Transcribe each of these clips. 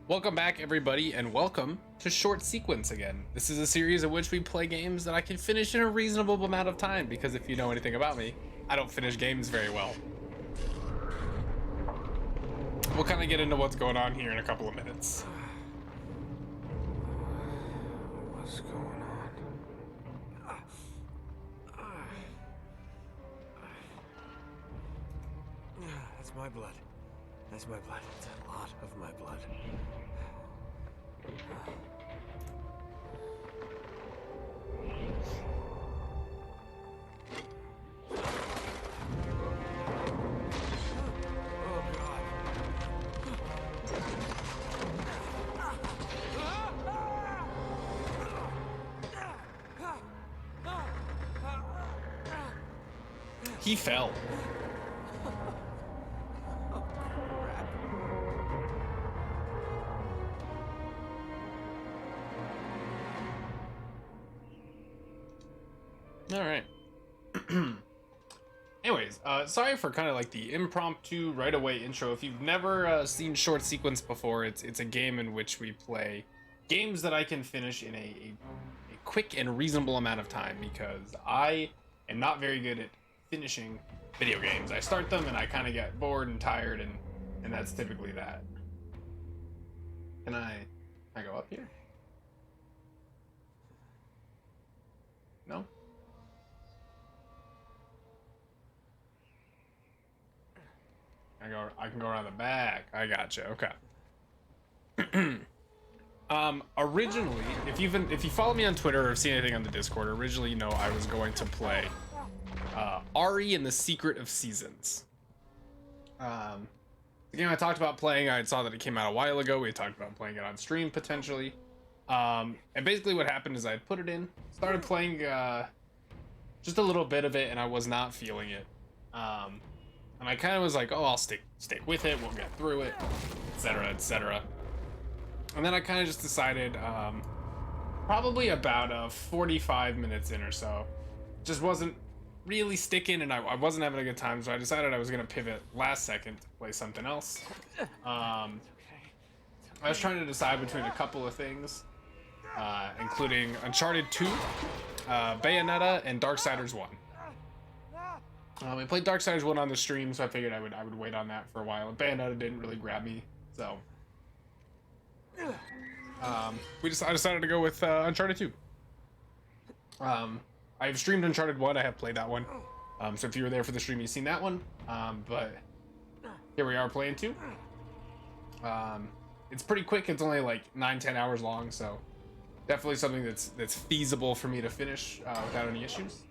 Welcome back, everybody, and welcome to Short Sequence again. This is a series in which we play games that I can finish in a reasonable amount of time, because if you know anything about me, I don't finish games very well. We'll kind of get into what's going on here in a couple of minutes. What's going on? That's my blood. That's my blood. It's a lot of my blood. Oh, God. He fell. All right. Anyways, sorry for kind of like the impromptu right away intro. If you've never seen Short Sequence before, it's a game in which we play games that I can finish in a quick and reasonable amount of time, because I am not very good at finishing video games. I start them and I kind of get bored and tired, and that's typically that. Can I go up here? No? I can go around the back. I gotcha. Okay. Originally, if you follow me on Twitter or see anything on the Discord, originally, you know, I was going to play Ari and the Secret of Seasons. The game I talked about playing, I saw that it came out a while ago. We talked about playing it on stream potentially. And basically what happened is I put it in, started playing just a little bit of it, and I was not feeling it. And I kind of was like, oh, I'll stick with it, we'll get through it, etc., etc. And then I kind of just decided, probably about 45 minutes in or so, just wasn't really sticking, and I wasn't having a good time, so I decided I was going to pivot last second to play something else. I was trying to decide between a couple of things, including Uncharted 2, Bayonetta, and Darksiders 1. We played Darksiders 1 on the stream, so I figured I would wait on that for a while. And Bayonetta didn't really grab me, so I decided to go with Uncharted 2. I've streamed Uncharted 1. I have played that one. So if you were there for the stream, you've seen that one. But here we are playing 2. It's pretty quick. It's only like 9-10 hours long, so definitely something that's feasible for me to finish without any issues.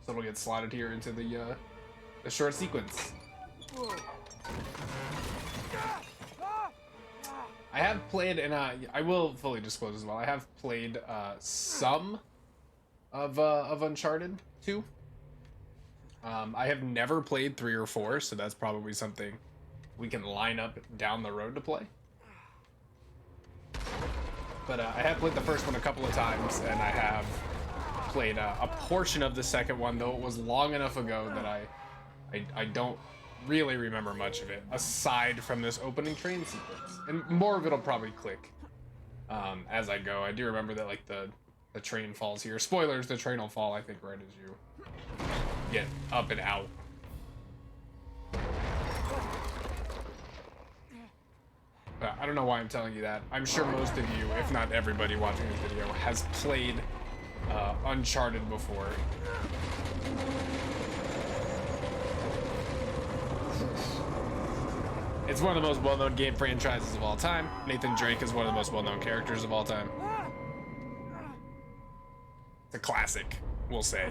So it'll get slotted here into the Short Sequence. I have played, and I will fully disclose as well, I have played some of Uncharted 2. I have never played 3 or 4, so that's probably something we can line up down the road to play. But I have played the first one a couple of times, and I have played a portion of the second one, though it was long enough ago that I don't really remember much of it, aside from this opening train sequence. And more of it'll probably click as I go. I do remember that, like, the train falls here. Spoilers, the train will fall, I think, right as you get up and out. I don't know why I'm telling you that. I'm sure most of you, if not everybody watching this video, has played Uncharted before. It's one of the most well-known game franchises of all time. Nathan Drake is one of the most well-known characters of all time. It's a classic, we'll say.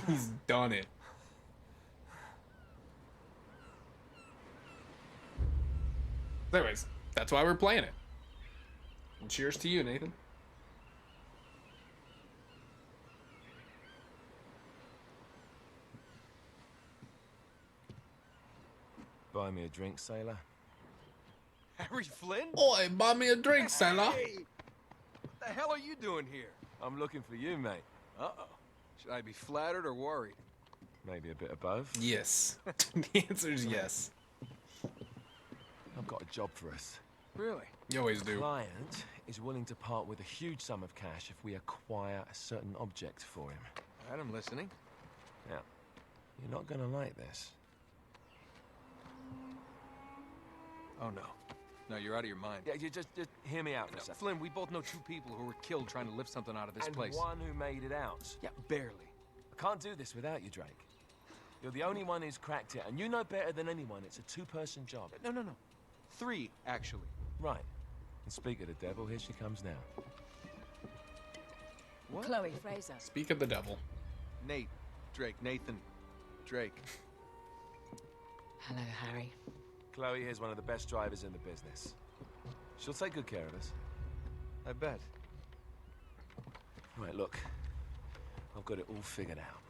He's done it. Anyways, that's why we're playing it. And cheers to you, Nathan. Buy me a drink, sailor. Harry Flynn? Oi, buy me a drink, sailor. Hey! What the hell are you doing here? I'm looking for you, mate. Uh-oh. Should I be flattered or worried? Maybe a bit of both. Yes. The answer is yes. I've got a job for us. Really? You always The do. client is willing to part with a huge sum of cash if we acquire a certain object for him. All right, I'm listening. Now, you're not gonna like this. Oh, no. No, you're out of your mind. Yeah, you just hear me out for No, a second. Flynn, we both know 2 people who were killed trying to lift something out of this And place. one who made it out. Yeah, barely. I can't do this without you, Drake. You're the only one who's cracked it, and you know better than anyone it's a two-person job. No. 3, actually. Right. And speak of the devil, here she comes now. What? Chloe Fraser. Speak of the devil. Nate. Drake. Nathan. Drake. Hello, Harry. Chloe here's one of the best drivers in the business. She'll take good care of us. I bet. Right, look. I've got it all figured out.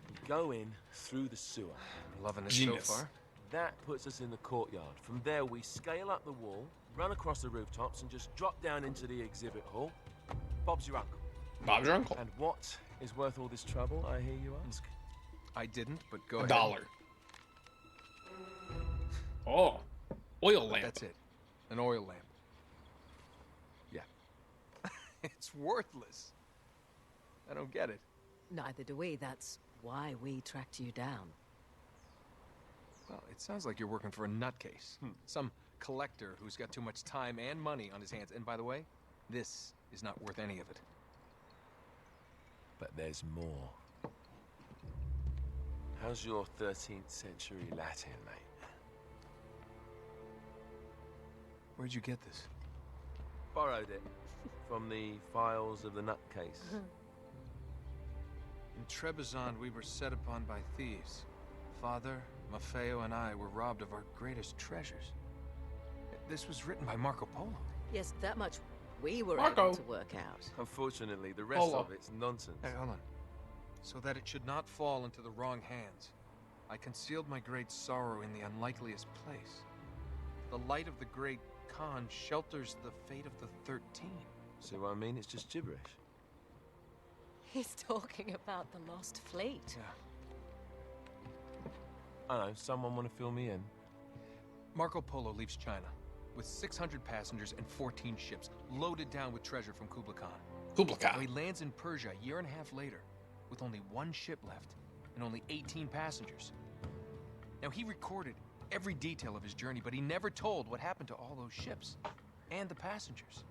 We go in through the sewer. Loving it Genius. so far. That puts us in the courtyard. From there, we scale up the wall, run across the rooftops, and just drop down into the exhibit hall. Bob's your uncle. Bob's your uncle. And what is worth all this trouble, I hear you ask? I didn't, but go A ahead. dollar. Oh. Oil lamp. That's it. An oil lamp. Yeah. It's worthless. I don't get it. Neither do we. That's why we tracked you down. Well, it sounds like you're working for a nutcase. Some collector who's got too much time and money on his hands. And by the way, this is not worth any of it. But there's more. How's your 13th century Latin, mate? Where'd you get this? Borrowed it from the files of the nutcase. In Trebizond, we were set upon by thieves. Father, Maffeo, and I were robbed of our greatest treasures. This was written by Marco Polo. Yes, that much we were Marco. able to work out. Unfortunately, the rest Polo. of it's nonsense. Hey, hold on. So that it should not fall into the wrong hands, I concealed my great sorrow in the unlikeliest place. The light of the great Khan shelters the fate of the 13. See what I mean? It's just gibberish. He's talking about the lost fleet. Yeah. I know, someone want to fill me in? Marco Polo leaves China with 600 passengers and 14 ships, loaded down with treasure from Kublai Khan. Kublai Now he Khan. lands in Persia a year and a half later, with only 1 ship left and only 18 passengers. Now he recorded every detail of his journey, but he never told what happened to all those ships and the passengers.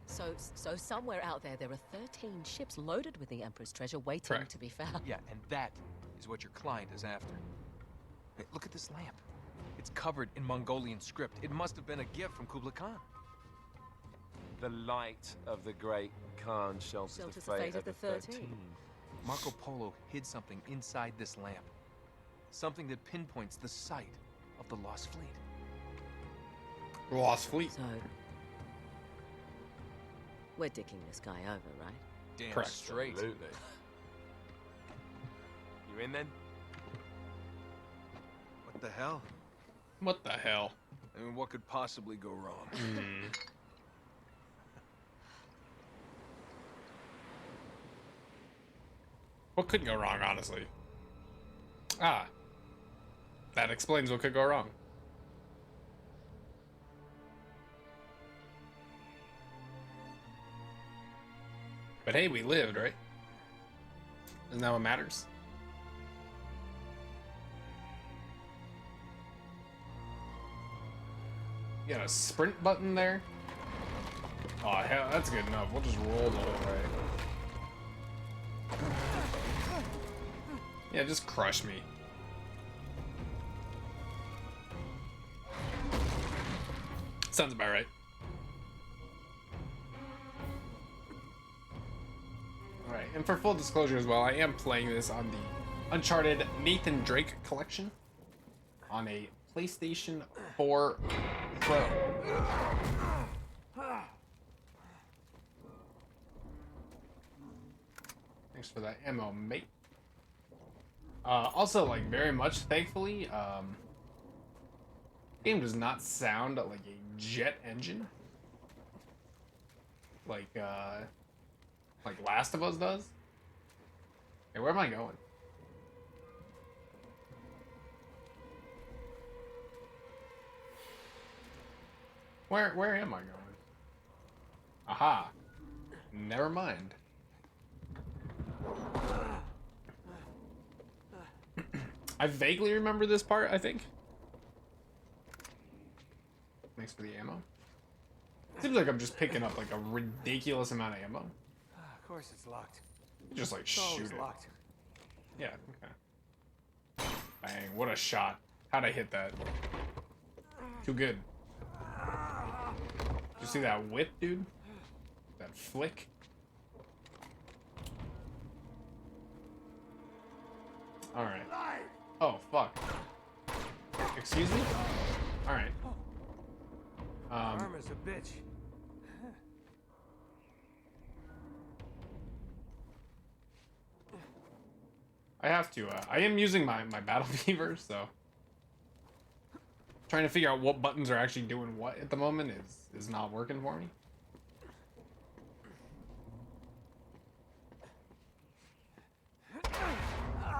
So somewhere out there are 13 ships loaded with the Emperor's treasure waiting Correct. to be found. Yeah, and that is what your client is after. Hey, look at this lamp. It's covered in Mongolian script. It must have been a gift from Kublai Khan. The light of the great Khan shelters the fate of the 13. Marco Polo hid something inside this lamp. Something that pinpoints the site of the lost fleet. Lost fleet. So we're dicking this guy over, right? Damn Correct. straight. Absolutely. You in then? What the hell? What the hell? I mean, what could possibly go wrong? What could go wrong, honestly? Ah. That explains what could go wrong. But hey, we lived, right? Isn't that what matters? You got a sprint button there? Oh, hell, that's good enough. We'll just roll the whole way. Yeah, just crush me. Sounds about right. Alright, and for full disclosure as well, I am playing this on the Uncharted Nathan Drake collection on a PlayStation 4 Pro. Thanks for that ammo, mate. Also, like, very much, thankfully, game does not sound like a jet engine. Like Last of Us does. Hey, where am I going? Where am I going? Aha. Never mind. I vaguely remember this part, I think. Thanks for the ammo. Seems like I'm just picking up like a ridiculous amount of ammo. Of course it's locked. Just like It's shoot always it. locked. Yeah, okay. Bang, what a shot. How'd I hit that? Too good. Did you see that whip, dude? That flick? Alright. Oh, fuck. Excuse me? Alright. Armor's a bitch. I have to, I am using my battle beaver, so trying to figure out what buttons are actually doing what at the moment is not working for me.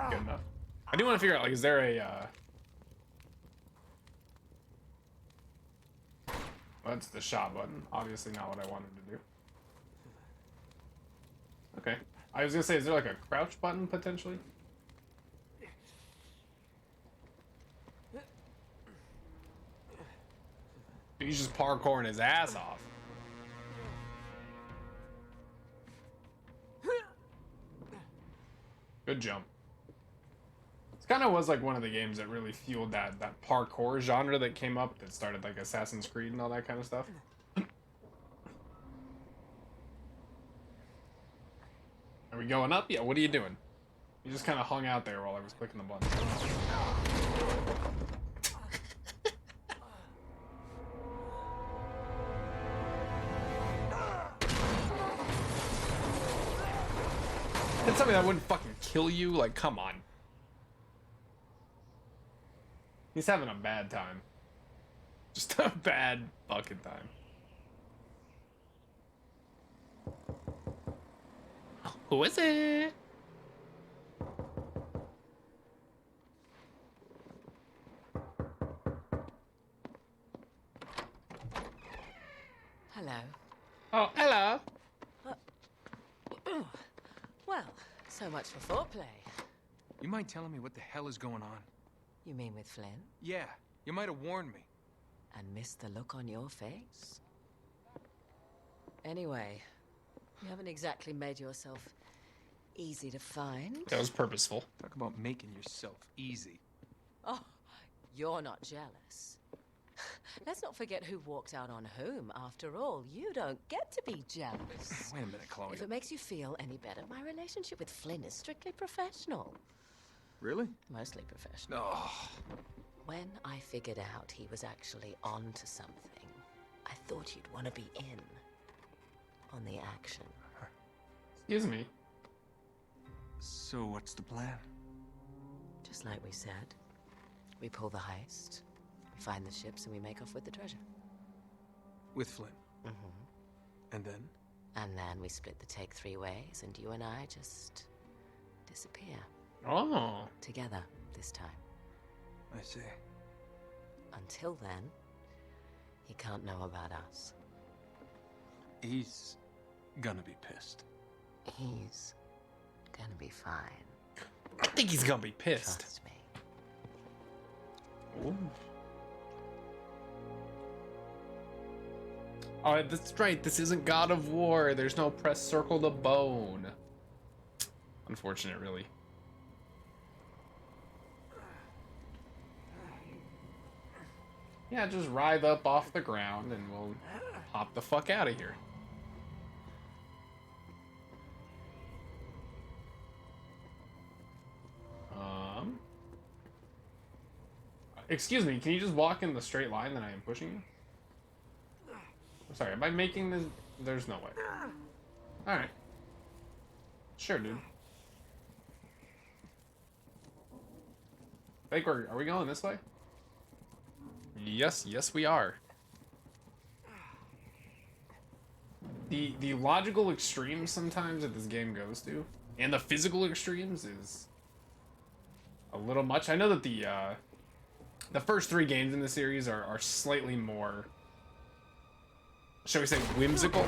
Good enough. I do want to figure out, like, is there a well, that's the shot button. Obviously not what I wanted to do. Okay. I was gonna say, is there like a crouch button potentially? He's just parkouring his ass off. Good jump. This kind of was like one of the games that really fueled that parkour genre that came up that started like Assassin's Creed and all that kind of stuff. Are we going up? Yeah, what are you doing? You just kind of hung out there while I was clicking the button. Did something that wouldn't fucking kill you? Like, come on. He's having a bad time. Just a bad fucking time. Who is it? Hello. Oh, hello. Well, so much for foreplay. You mind telling me what the hell is going on? You mean with Flynn? Yeah, you might have warned me. And missed the look on your face? Anyway, you haven't exactly made yourself easy to find. That was purposeful. Talk about making yourself easy. Oh, you're not jealous. Let's not forget who walked out on whom. After all, you don't get to be jealous. Wait a minute, Chloe. If it makes you feel any better, my relationship with Flynn is strictly professional. Really? Mostly professional. Oh. When I figured out he was actually onto something, I thought you'd want to be in on the action. Excuse me. So what's the plan? Just like we said, we pull the heist, we find the ships, and we make off with the treasure. With Flynn. Mm-hmm. And then? And then we split the take 3 ways, and you and I just disappear. Oh. Together, this time. I see. Until then, he can't know about us. He's gonna be pissed. He's gonna be fine. I think he's gonna be pissed. Trust me. Ooh. Oh, that's right. This isn't God of War. There's no press circle to bone. Unfortunate, really. Yeah, just writhe up off the ground and we'll hop the fuck out of here. Excuse me, can you just walk in the straight line that I am pushing you? I'm sorry, am I making this? There's no way. Alright. Sure, dude. Fake, are we going this way? Yes, yes we are. The logical extremes sometimes that this game goes to, and the physical extremes is a little much. I know that the first 3 games in the series are slightly more shall we say, whimsical.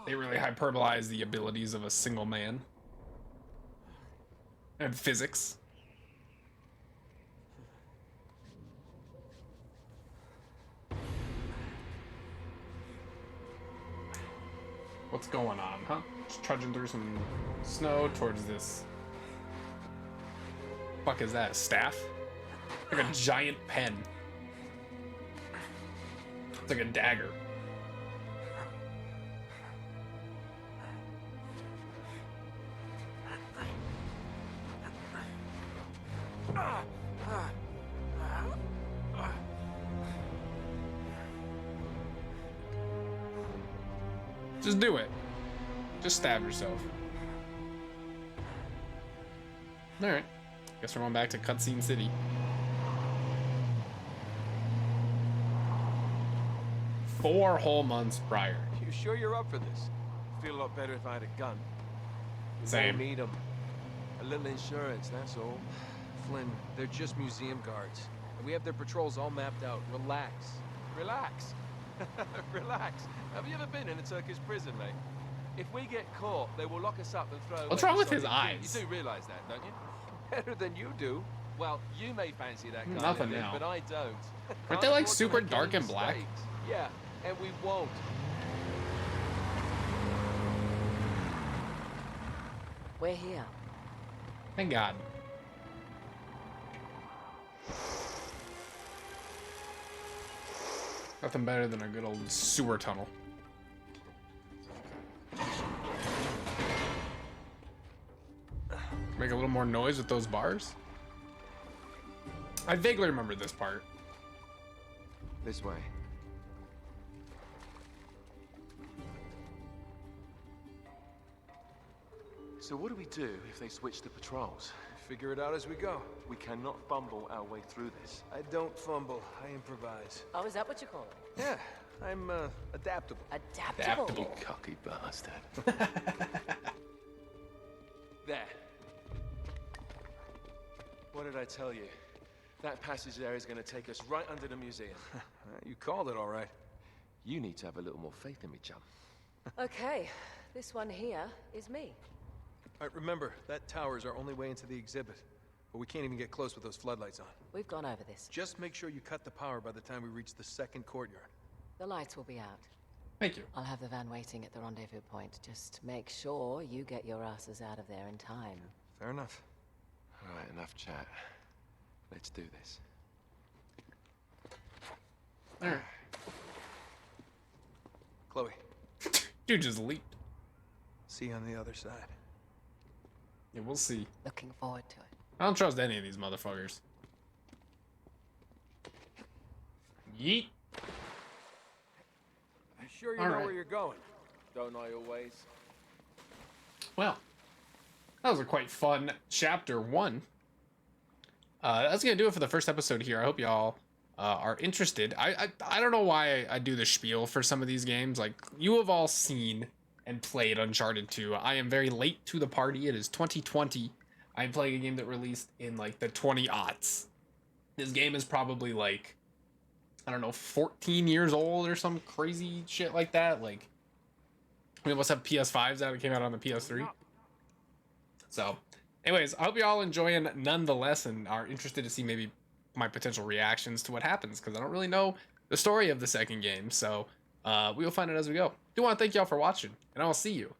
They really hyperbolize the abilities of a single man. And physics. What's going on, huh? Just trudging through some snow towards this. Fuck is that? A staff? Like a giant pen. It's like a dagger. Just do it. Just stab yourself. Alright. Guess we're going back to Cutscene City. 4 whole months prior. You sure you're up for this? Feel a lot better if I had a gun. You Same. won't need 'em. A little insurance, that's all. Flynn, they're just museum guards. And we have their patrols all mapped out. Relax. Relax. Relax. Have you ever been in a Turkish prison, mate? If we get caught, they will lock us up and throw. What's away wrong the with his Sony eyes? You do realize that, don't you? Better than you do. Well, you may fancy that kind Nothing of thing, now. but I don't. Aren't they, like, super dark and black? Yeah, and we won't. We're here. Thank God. Nothing better than a good old sewer tunnel. Make a little more noise with those bars. I vaguely remember this part. This way. So what do we do if they switch the patrols? Figure it out as we go. We cannot fumble our way through this. I don't fumble. I improvise. Oh, is that what you call it? Yeah, I'm adaptable. Adaptable. Adaptable. Cocky bastard. There. What did I tell you? That passage there is going to take us right under the museum. You called it all right. You need to have a little more faith in me, chum. Okay, this one here is me. All right, remember, that tower is our only way into the exhibit. But we can't even get close with those floodlights on. We've gone over this. Just make sure you cut the power by the time we reach the second courtyard. The lights will be out. Thank you. I'll have the van waiting at the rendezvous point. Just make sure you get your asses out of there in time. Fair enough. All right, enough chat. Let's do this. All right. Chloe, Dude just leaped. see you on the other side. Yeah, we'll see. Looking forward to it. I don't trust any of these motherfuckers. Yeet. You sure you All know right. where you're going? Don't I always? Well, that was a quite fun chapter 1. That's gonna do it for the first episode here. I hope y'all are interested. I don't know why I do the spiel for some of these games. Like, you have all seen and played Uncharted 2. I am very late to the party. It is 2020. I'm playing a game that released in like the 20-aughts. This game is probably like, I don't know, 14 years old or some crazy shit like that. Like, we almost have PS5s out. It came out on the PS3. So, anyways, I hope you all enjoying nonetheless and are interested to see maybe my potential reactions to what happens, because I don't really know the story of the second game. So, we will find out as we go. Do want to thank y'all for watching, and I will see you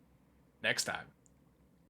next time.